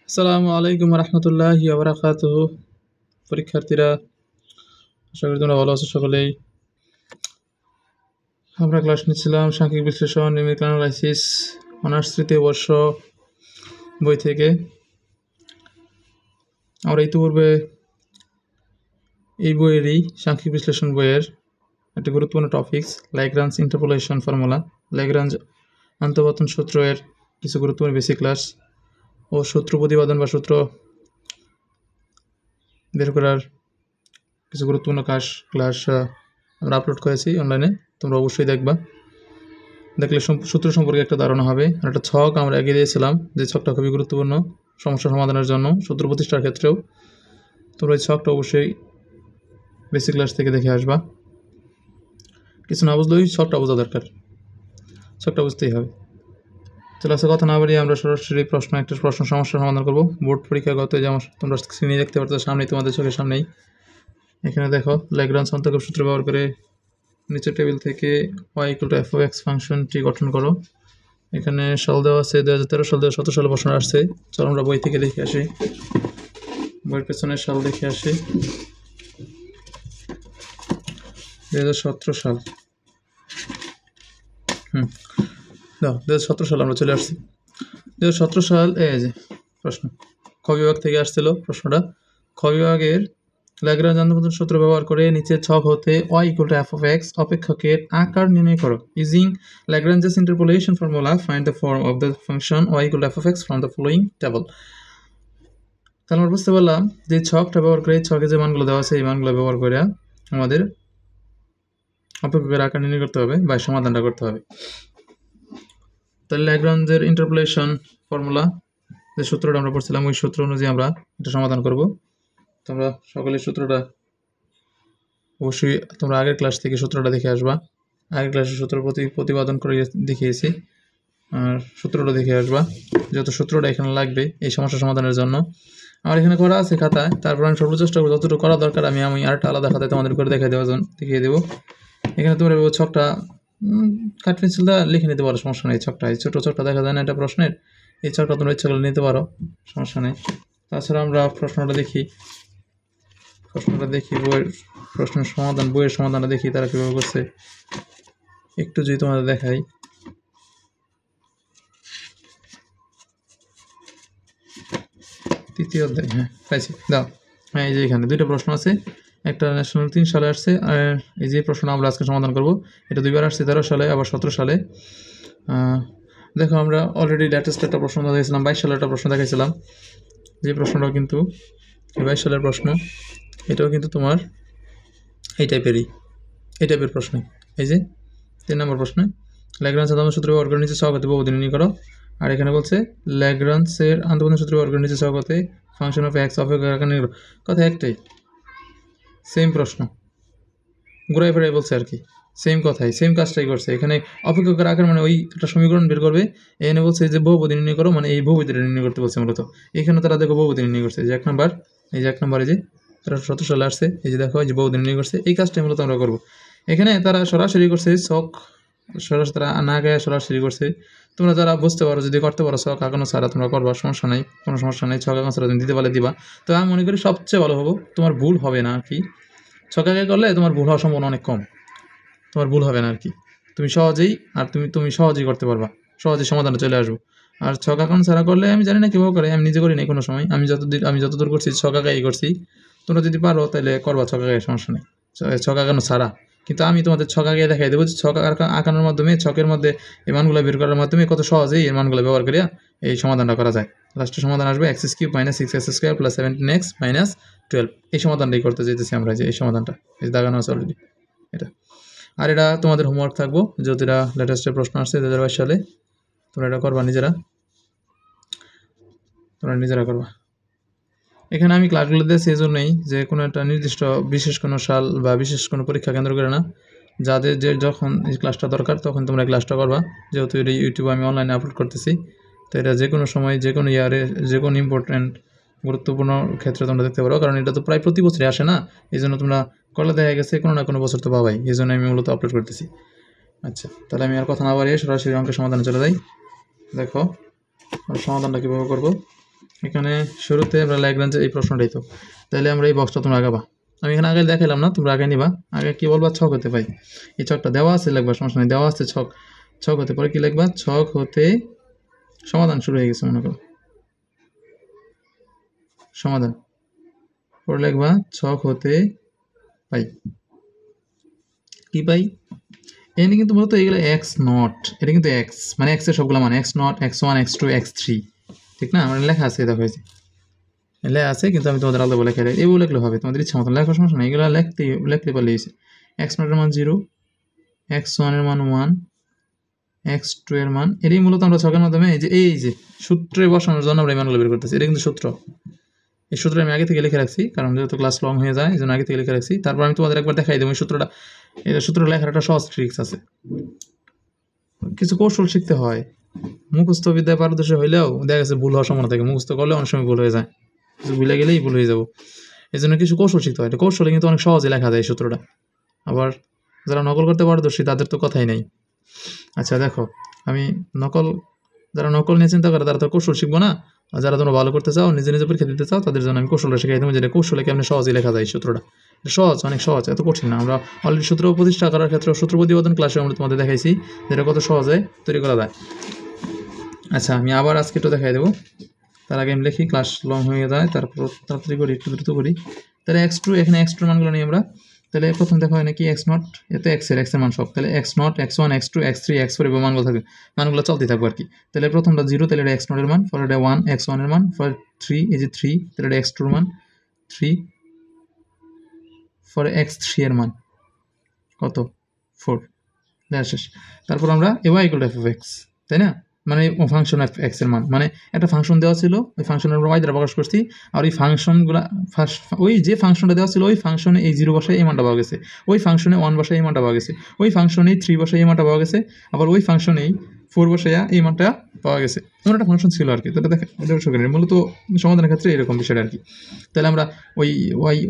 আসসালামু আলাইকুম রহমতুল্লাহি ওয়া বারাকাতুহু। পরীক্ষার্থীরা, আশা করি তোমরা ভালো আছো সকলেই। আমরা ক্লাস নিচ্ছিলাম সাংখ্যিক বিশ্লেষণ, নিউমেরিক্যাল অ্যানালাইসিস, অনার্স তৃতীয় বর্ষ বই থেকে। আমরা ইতিপূর্বে এই বইয়েরই সাংখ্যিক বিশ্লেষণ বইয়ের একটি গুরুত্বপূর্ণ topics Lagrange interpolation formula, Lagrange আন্তঃপতন সূত্র এর কিছু গুরুত্বপূর্ণ বেসিক ক্লাস ও সূত্র প্রতিপাদন বা সূত্র বের করার কিছু গুরুত্বপূর্ণ ক্লাস আমরা আপলোড করেছি অনলাইনে। তোমরা অবশ্যই দেখবা, দেখলে সূত্র সম্পর্কে একটা ধারণা হবে। আর একটা ছক আমরা এগিয়ে দিয়েছিলাম, যে ছকটা খুবই গুরুত্বপূর্ণ সমস্যা সমাধানের জন্য, সূত্র প্রতিষ্ঠার ক্ষেত্রেও। তোমরা এই ছকটা অবশ্যই বেসিক ক্লাস থেকে দেখে আসবা। কিছু না বুঝলেও ছকটা বোঝা দরকার, ছকটা বুঝতেই হবে। চলে আসে কথা না বাড়িয়ে আমরা সরাসরি একটা প্রশ্ন সমস্যার সমাধান করবো। বোর্ড পরীক্ষাগত যেমন তোমরা স্ক্রিনে দেখতে পাচ্ছ, সামনেই তোমাদের চোখের সামনেই। এখানে দেখো, ল্যাগ্রাঞ্জ অন্তর্গত সূত্র ব্যবহার করে নিচের টেবিল থেকে y = f(x) ফাংশনটি গঠন করো। এখানে সাল দেওয়া আছে 2013 সাল, 2017 সালে প্রশ্ন আসছে। চলো আমরা বই থেকে দেখে আসি, বইয়ের পেছনে সাল দেখে আসি। 2017 সাল, 2017 সাল আমরা চলে আসছি। 2017 সাল, এই যে প্রশ্ন খ বিভাগ থেকে আসছিল প্রশ্নটা। খ বিভাগের ল্যাগ্রাঞ্জ আন্তঃপতন সূত্র ব্যবহার করে নিচের ছক হতে y = f(x) অপেক্ষকের আকার নির্ণয় করো। Using Lagrange's interpolation formula, find the form of the function y = f(x) from the following table. তাহলে আমরা বুঝতে পারলাম যে ছকটা ব্যবহার করে, ছকে যে মানগুলো দেওয়া আছে এই মানগুলো ব্যবহার করে আমাদের অপেক্ষকের আকার নির্ণয় করতে হবে বা সমাধানটা করতে হবে। তাহলে ল্যাগ্রাঞ্জের ইন্টারপোলেশন ফর্মুলা, যে সূত্রটা আমরা পড়ছিলাম, ওই সূত্র অনুযায়ী আমরা এটা সমাধান করব। তোমরা সকলের সূত্রটা অবশ্যই তোমরা আগের ক্লাস থেকে সূত্রটা দেখে আসবা। আগের ক্লাসে সূত্র প্রতিপাদন করে দেখিয়েছি, আর সূত্রটা দেখে আসবা। যত সূত্রটা এখানে লাগবে এই সমস্যা সমাধানের জন্য আমার এখানে করা আছে খাতায়। তারপর আমি সর্বোচ্চ চেষ্টা করবো যতটুকু করা দরকার আমি আরেকটা আলাদা খাতায় তোমাদের করে দেখিয়ে দেবো। এখানে তোমরা ছকটা কাঠ পেন্সিল দিয়ে লিখে নিতে পারো, সমস্যা নেই। ছকটা, এই ছোটো ছকটা দেখা যায় না এটা প্রশ্নের, এই ছকটা তোমরা ইচ্ছা করলে নিতে পারো, সমস্যা নেই। তাছাড়া আমরা প্রশ্নটা দেখি প্রশ্নের সমাধান, বইয়ের সমাধানটা দেখি তারা কীভাবে করছে। একটু যদি তোমাদের দেখাই, তৃতীয় অধ্যায়, পাইছি, দাও। এই যে এখানে দুইটা প্রশ্ন আছে, একটা ন্যাশনাল 3 সালে আসছে, আর এই যে প্রশ্নটা আমরা আজকে সমাধান করব এটা দুইবার আসছে, 13 সালে আবার 17 সালে। দেখো, আমরা অলরেডি লেটেস্ট একটা প্রশ্ন দেখাইছিলাম, 22 সালের একটা প্রশ্ন দেখাইছিলাম। যে প্রশ্নটাও কিন্তু 22 সালের প্রশ্ন, এটাও কিন্তু তোমার এই টাইপের প্রশ্ন। এই যে 3 নম্বর প্রশ্নে ল্যাগ্রাঞ্জ আন্তঃপতন সূত্র ব্যবহার করে নিচে ছক হতে বহুপদী নির্ণয় করো। আর এখানে বলছে ল্যাগ্রাঞ্জের আন্তঃপতন সূত্র ব্যবহার করে নিচে ছক হতে ফাংশন অফ এক্স অপেক্ষকের আকার নির্ণয় করো। কথা একটাই, সেম প্রশ্ন, ঘুরাই ফেরাই বলছে আর কি, সেম কথাই, সেম কাজটাই করছে। এখানে অপেক্ষকের আকার মানে ওই একটা সমীকরণ বের করবে, এখানে বলছে যে বহুপদী নির্ণয় করো, মানে এই বহুপদীটা নির্ণয় করতে বলছে মূলত। এখানে তারা দেখো বহুপদী নির্ণয় করছে, যে 1 নম্বর, এই যে 1 নম্বর, এই যে 17 সালে আসছে, এই যে দেখো এই যে বহুপদী নির্ণয় করছে। এই কাজটাই মূলত আমরা করবো। এখানে তারা সরাসরি করছে ছক, তারা না গায়ে সরাসরি করছে। তোমরা যারা বুঝতে পারো, যদি করতে পারো ছক আঁকানো ছাড়া তোমরা করবা, সমস্যা নাই, কোনো সমস্যা নেই। ছক আঁকানো ছাড়া তুমি দিতে পারলে দিবা। তো আমি মনে করি সবচেয়ে ভালো হবো, তোমার ভুল হবে না আর কি। ছক আঁকা করলে তোমার ভুল হওয়ার সম্ভাবনা অনেক কম, তোমার ভুল হবে না আর কি। তুমি সহজেই করতে পারবা, সহজেই সমাধানে চলে আসবো। আর ছক আঁকানো ছাড়া করলে আমি জানি না কীভাবে করে, আমি নিজে করি নাই কোনো সময়। আমি যতদূর করছি ছক আঁকাই করছি। তোমরা যদি পারো তাহলে করবা ছক আঁকাই, সমস্যা নেই, ছক আঁকানো ছাড়া। কিন্তু আমি তোমাদের ছক আঁকিয়ে দেখাই দেবো, যে ছক আঁকানোর মাধ্যমে, ছকের মধ্যে এই মানগুলো বের করার মাধ্যমে কত সহজেই এই মানগুলো ব্যবহার করিয়া এই সমাধানটা করা যায়। লাস্টের সমাধান আসবে x³ - 6x² + 17x - 12। এই সমাধানটাই করতে যেতেছি আমরা, যে এই সমাধানটা এই দাগানো আছে অলরেডি এটা। আর এটা তোমাদের হোমওয়ার্ক থাকবো, যেহেতু এটা লেটেস্টের প্রশ্ন আসছে 2022 সালে। তোমরা এটা করবা, নিজেরা করবা। এখানে আমি ক্লাসগুলো দিয়েছি এই জন্যই, যে কোনো একটা নির্দিষ্ট বিশেষ কোনো সাল বা বিশেষ কোনো পরীক্ষা কেন্দ্র করে না, যাদের যখন এই ক্লাসটা দরকার তখন তোমরা ক্লাসটা করবা। যেহেতু এটা ইউটিউবে আমি অনলাইনে আপলোড করতেছি, তো এটা যে কোনো সময়, যে কোনো ইয়ারে, যে কোনো ইম্পর্টেন্ট গুরুত্বপূর্ণ ক্ষেত্রে তোমরা দেখতে পারো। কারণ এটা তো প্রায় প্রতি বছরই আসে না, এই জন্য তোমরা করলে দেখা গেছে কোনো না কোনো বছর তো পাবাই, এই জন্য আমি মূলত আপলোড করতেছি। আচ্ছা, তাহলে আমি আর কথা না বাড়িয়ে সরাসরি অঙ্কের সমাধানে চলে যাই। দেখো আমরা সমাধানটা কীভাবে করবো। এখানে শুরুতে আমরা ল্যাগ্রাঞ্জের এই প্রশ্নটাই তো, তাহলে আমরা এই বক্সটা তোমরা আগাবা। আমি এখানে আগে দেখাইলাম না, তোমরা আগে নিবা। আগে কি বলবা, ছক হতে পাই। এই ছকটা দেওয়া আছে লিখবা, সমস্যা নেই, দেওয়া আছে ছক। ছক হতে পরে কি লিখবা, ছক হতে সমাধান শুরু হয়ে গেছে মনে করো, সমাধান পরে লিখবা ছক হতে পাই। কি পাই, এখানে কিন্তু মূলত এগুলো এক্স নট, এটা কিন্তু এক্স মানে এক্সের সবগুলো মানে x naught, x one, x two, x three, ঠিক না? আমার লেখা আছে, দেখো হয়েছে লেখা আছে, কিন্তু আমি তোমাদের আলাদা বলে লেখা এগুলো লিখলে হবে, তোমাদের ইচ্ছা মতন লেখার সমস্যা নেই, এগুলো লিখতে পারলে হয়েছে। এক্স নটের মান 0, এক্স ওয়ানের মান 1, এক্স টু এর মান, এটাই মূলত আমরা ছকের মাধ্যমে এই যে সূত্রে বসানোর জন্য আমরা এই মানগুলো বের করতেছি। এটা কিন্তু সূত্র, এই সূত্র আমি আগে থেকে লিখে রাখছি, কারণ যেহেতু ক্লাস লং হয়ে যায় এই জন্য আগে থেকে লিখে রাখছি। তারপর আমি তোমাদের একবার দেখাই দেবো এই সূত্রটা। এটা সূত্র লেখার একটা সহজ ট্রিক্স আছে, কিছু কৌশল শিখতে হয়। মুখস্থ বিদ্যায় পারদর্শী হইলেও দেখা গেছে ভুল হওয়ার সম্ভাবনা থাকে, মুখস্থ করলে অনেক সময় ভুল হয়ে যায়, কিছু ভুলে গেলেই ভুল হয়ে যাবো। এই জন্য কিছু কৌশল শিখতে হয়, এটা কৌশলে কিন্তু অনেক সহজে লেখা যায় এই সূত্রটা। আবার যারা নকল করতে পারদর্শী তাদের তো কথাই নেই। আচ্ছা দেখো, আমি যারা নকল নিয়ে চিন্তা করে তারা তো কৌশল শিখবো না, আর যারা তোমরা ভালো করতে চাও, নিজে নিজে পরীক্ষা দিতে চাও, তাদের জন্য আমি কৌশলটা শিখাই দেবো, যেটা কৌশলে কেমন সহজে লেখা যায় এই সূত্রটা। সহজ, অনেক সহজ, এত কঠিন না। আমরা অলরেডি সূত্র প্রতিষ্ঠা করার ক্ষেত্রে সূত্র প্রতিপাদন ক্লাসে আমরা তোমাদের দেখাইছি যেটা কত সহজে তৈরি করা যায়। আচ্ছা আমি আবার আজকে একটু দেখাই দেবো, তার আগে আমি লিখি, ক্লাস লং হয়ে যায়, তারপর তাড়াতাড়ি করি, একটু দ্রুত করি। তাহলে এক্স টু, এখানে এক্স টুর মানগুলো নিই আমরা। তাহলে প্রথম দেখা হয় নাকি এক্স নট, এতে এক্সের মান সব, তাহলে x naught, x one, x two, x three, x four এবং মানগুলো থাকবে, মানগুলো চলতে থাকবে আর কি। তাহলে প্রথমটা 0, তাহলে এটা এক্স নটের মান, পরে এটা 1 এক্স ওয়ানের মান, পরে 3 এই যে 3, তাহলে এটা এক্স টুর মান 3, পরে এক্স থ্রি এর মান কত 4, শেষ। তারপর আমরা AY equal to f of x, তাই না? মানে ফাংশন এফ এক্স এর মান, মানে একটা ফাংশন দেওয়া ছিল, ওই ফাংশনের আমরা ওয়াই দ্বারা প্রকাশ করছি, আর ওই ফাংশনগুলো ওই যে ফাংশনটা দেওয়া ছিল ওই ফাংশনে এই 0 বসায় এই মানটা পাওয়া গেছে, ওই ফাংশনে 1 বসায় এই মানটা পাওয়া গেছে, ওই ফাংশনে 3 বসায় এই মানটা পাওয়া গেছে, আবার ওই ফাংশনেই 4 বসাইয়া এই মানটা পাওয়া গেছে। এমন একটা ফাংশন ছিল আর কি। তাহলে দেখেন মূলত সমাধানের ক্ষেত্রে এরকম বিষয়টা আর কি। তাহলে আমরা ওই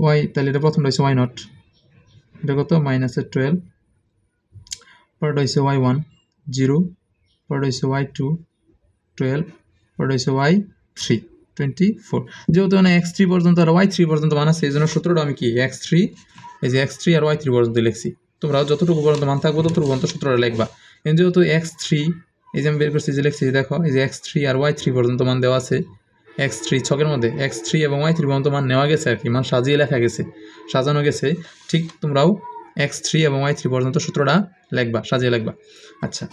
ওয়াই তাহলে এটা প্রথমটা হচ্ছে ওয়াই নট, এটা কত -12, পরেরটা হচ্ছে y1 0, পরেরটা হচ্ছে y2 12, পরেরটা হচ্ছে y3 24। যেহেতু মানে x3 পর্যন্ত আর y3 পর্যন্ত মান আছে, এই জন্য সূত্রটা আমি কি x3, এই যে x3 আর y3 পর্যন্ত লিখছি। তোমরা যতটুকু পর্যন্ত মান থাকবো ততটুকু পর্যন্ত সূত্রটা লিখবা। কিন্তু যেহেতু x3 এই যে আমি বের করছি, যে লিখছি, দেখো এই যে x3 আর y3 পর্যন্ত মান দেওয়া আছে, x3 ছকের মধ্যে x3 এবং y3 পর্যন্ত মান নেওয়া গেছে আর কি, মান সাজিয়ে লেখা গেছে, সাজানো গেছে। ঠিক তোমরাও x3 এবং y3 পর্যন্ত সূত্রটা লিখবা, সাজিয়ে লিখবা। আচ্ছা,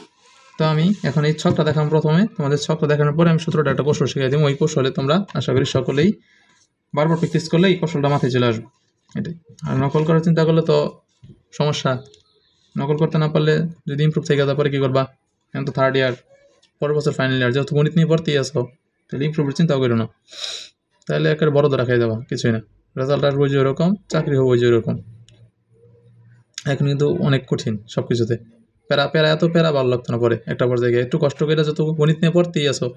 তো আমি এখন এই ছকটা দেখাম প্রথমে, তোমাদের ছকটা দেখানোর পরে আমি সূত্রটা একটা কৌশল শিখিয়ে দেবো। ওই কৌশলে তোমরা আশা করি সকলেই বারবার প্র্যাকটিস করলে এই কৌশলটা মাথায় চলে আসবে, এটাই। আর নকল করার চিন্তা করলে তো সমস্যা, নকল করতে না পারলে যদি ইমপ্রুভ থেকে তারপরে কী করবা? এখন তো 3rd ইয়ার, পরের বছর ফাইনাল ইয়ার, যেহেতু গণিত নিয়ে পড়তেই আসো, তাহলে ইমপ্রুভের চিন্তাও করো না, তাহলে একেবারে বড় ধরা খাই দেওয়া, কিছুই না। রেজাল্ট আসবো যে ওরকম, চাকরি হবো যে ওরকম। এখন কিন্তু অনেক কঠিন সব কিছুতে, এত প্যারা ভালো লাগতো না। পরে একটা পর্যায়ে একটু কষ্ট করে, যত গণিত নিয়ে পড়তেই আসো,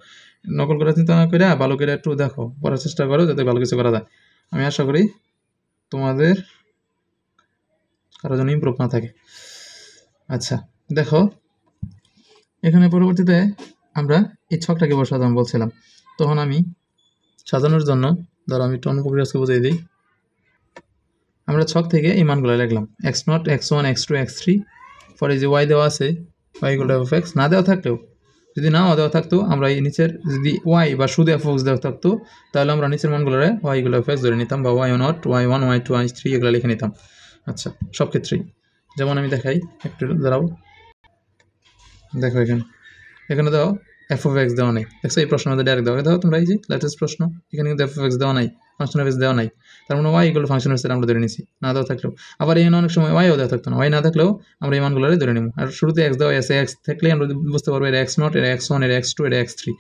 নকল করার চিন্তা না করে ভালো করে একটু দেখো, পড়ার চেষ্টা করো যাতে ভালো কিছু করা যায়। আমি আশা করি তোমাদের কারো যেন ইমপ্রুভ না থাকে। আচ্ছা দেখো, এখানে পরবর্তীতে আমরা এই ছকটাকে বসাতাম বলছিলাম, তখন আমি সাজানোর জন্য ধরো আমি একটু অন্য প্রক্রিয়াকে বুঝিয়ে দিই। আমরা ছক থেকে এই মানগুলো লিখলাম, x naught, x one, x two, x three, পরে যে ওয়াই দেওয়া আছে, y equal to f of x. না দেওয়া থাকলেও, যদি নাও দেওয়া থাকতো, আমরা এই নিচের যদি ওয়াই বা শুধু এফ অফ এক্স দেওয়া থাকতো, তাহলে আমরা নিচের মানগুলোরে Y equal to F X ধরে নিতাম, বা Y naught, Y one, Y two, Y three এগুলো লিখে নিতাম। আচ্ছা, সব ক্ষেত্রেই যেমন আমি দেখাই একটু দাঁড়াও, দেখো এখানে দাও এফ অফ এক্স দেওয়া নাই, দেখছো এই প্রশ্নের মধ্যে ডাইরেক্ট দেওয়া, দাও তোমরা এই যে লেটেস্ট প্রশ্ন, এখানে কিন্তু এফ অফ এক্স দেওয়া নাই, ফাংশন অফ এক্স দেওয়া নাই, তার মানে y equal to function of x আমরা ধরে নিছি, না দেওয়া থাকলেও। আবার এখানে অনেক সময় ওয়াইও দেওয়া থাকতো না, ওয়াই না থাকলেও আমরা এই মানগুলোরে ধরে নিব। আর শুরুতে এক্স দেওয়া আছে, এক্স থাকলে আমরা বুঝতে পারবো এটা এক্স নট, এটা এক্স ওয়ান, এটা এক্স টু, এটা এক্স থ্রি,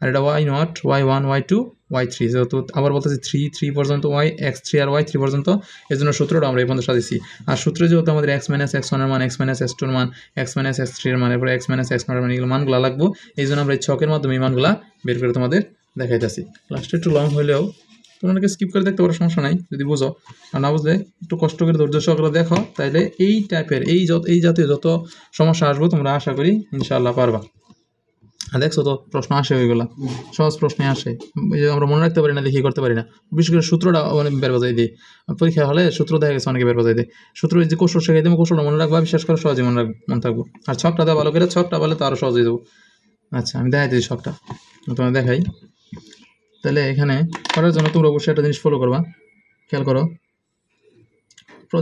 আর এটা y naught, Y one, Y two, Y three. যেহেতু আবার বলতেছি থ্রি পর্যন্ত ওয়াই, এক্স থ্রি আর ওয়াই থ্রি পর্যন্ত, এই জন্য সূত্রটা আমরা এই পর্যন্ত সাজিয়েছি। আর সূত্রে যেহেতু আমাদের এক্স মাইনাস এক্স ওয়ানের মান, এক্স মাইনাস এক্স টুর মান, এক্স মাইনাস এক্স থ্রির মান, এরপরে এক্স মাইনাস এক্স নটের মান, এগুলো মানগুলো লাগবো। এই জন্য আমরা এই ছকের মাধ্যমে এই মানগুলা বের করে তোমাদের দেখাইতেছি। ক্লাসটা একটু লং হলেও তোমাদেরকে স্কিপ করে দেখতে পারো, সমস্যা নাই যদি বুঝো। আর না বুঝলে একটু কষ্ট করে ধৈর্য সহকারে দেখো, তাইলে এই টাইপের এই জাতীয় যত সমস্যা আসবো তোমরা আশা করি ইনশাআল্লাহ পারবা। দেখছো তো প্রশ্ন আসে ওইগুলা, সহজ প্রশ্নে আসে, এই যে আমরা মনে রাখতে পারি না দেখি করতে পারি না, বিশেষ করে সূত্রটা অনেক বের বাজাই দিই পরীক্ষা হলে, সূত্র দেখা গেছে অনেকে বের বাজাই দেয়, সূত্র যে কৌশল শেখাই দেবো কৌশলটা মনে রাখবা, বিশ্বাস করে সহজে মনে থাকবো, আর ছকটা দেওয়া ভালো করে, ছকটা বলে তো আরও সহজে দেবো। আচ্ছা আমি দেখাই দিই ছকটা, তোমার দেখাই। তাহলে এখানে করার জন্য তোমরা অবশ্যই একটা জিনিস ফলো করবা, খেয়াল করো,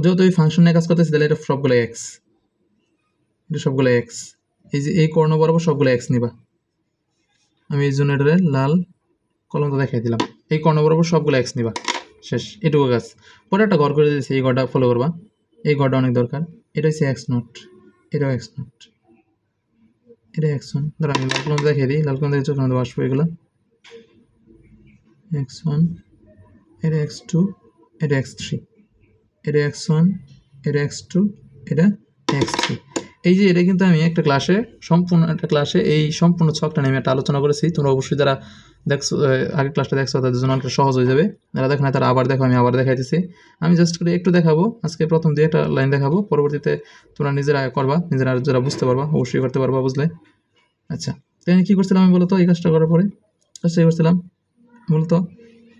যেহেতু এই ফাংশন নিয়ে কাজ করতেছি তাহলে এটা সবগুলো এক্স, এটা সবগুলো এক্স, এই যে এই কর্ণ বরাবর সবগুলো এক্স নিবা, আমি এই জন্য এটা লাল কলমটা দেখাই দিলাম, এই কর্ণ বরাবর সবগুলো এক্স নিবা, শেষ, এটুকু কাজ। পরে একটা ঘর করে দিয়েছি, এই ঘরটা ফলো করবা, এই ঘরটা অনেক দরকার, এটা হচ্ছে এক্স নট, এটাও এক্স নট, এটা এক্স ওয়ান, ধরো আমি লাল কলমটা দেখিয়ে দিই, লাল কলম দেখে চোখের মধ্যে আসবো এগুলো, এক্স ওয়ান, এটা এক্স টু, এটা এক্স থ্রি, এটা এক্স ওয়ান, এটা এক্স টু, এটা এক্স থ্রি। এই যে এটা কিন্তু আমি একটা ক্লাসে এই সম্পূর্ণ ছকটা নিয়ে আমি একটা আলোচনা করেছি, তোমরা অবশ্যই যারা দেখছো আগের ক্লাসটা দেখছো তাদের জন্য অনেকটা সহজ হয়ে যাবে, যারা দেখো না তারা আবার দেখো, আমি আবার দেখাইতেছি, আমি জাস্ট করে একটু দেখাবো, আজকে প্রথম দিয়ে একটা লাইন দেখাবো, পরবর্তীতে তোমরা নিজেরা করবা, নিজেরা যারা বুঝতে পারবা অবশ্যই করতে পারবা, বুঝলে। আচ্ছা তাই আমি কী করছিলাম আমি বলতো, এই কাজটা করার পরে কাজটা করছিলাম মূলত,